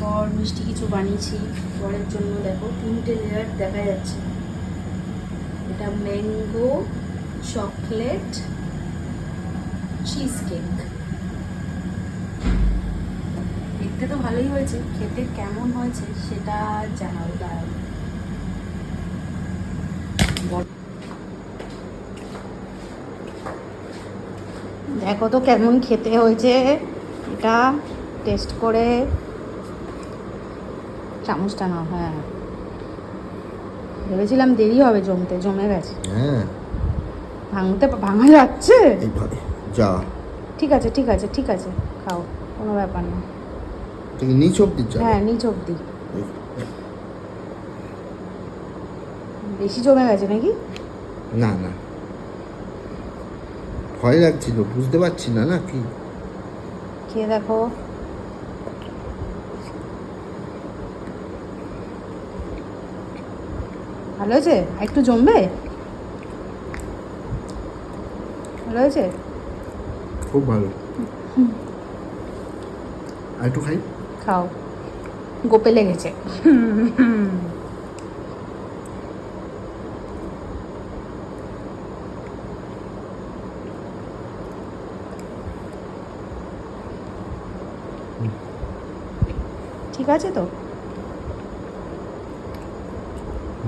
তারপর মিষ্টি কিছু বানিয়েছি পরের জন্য। দেখো 3টে লেয়ার দেখা যাচ্ছে। এটা ম্যাঙ্গো চকলেট চিজ কেক। দেখতে তো ভালোই হয়েছে, খেতে কেমন হয়েছে সেটা জানাও। দাঁড়াও, দেখো তো কেমন খেতে হয়েছে, এটা টেস্ট করে। চামচটা নাও। হ্যাঁ, ভেবেছিলাম দেরি হবে জমতে, জমে গেছে। হ্যাঁ, ভাঙা যাচ্ছে। এইভাবে যা। ঠিক আছে ঠিক আছে ঠিক আছে, খাও, কোনো ব্যাপার না। ঠিক নিচ অব্দি যা। হ্যাঁ, নিচ অব্দি। বেশি জমে গেছে নাকি? না না, ভয় লাগছিল, বুঝতে পারছি না না কি। খেয়ে দেখো। ভালো হয়েছে? আর একটু জমবে? ভালো হয়েছে? খুব ভালো। আর একটু খাই। খাও, গোপে লেগেছে। ঠিক আছে তো?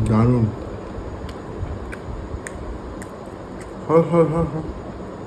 দারুণ। হ্যাঁ হ্যাঁ হ্যাঁ হ্যাঁ।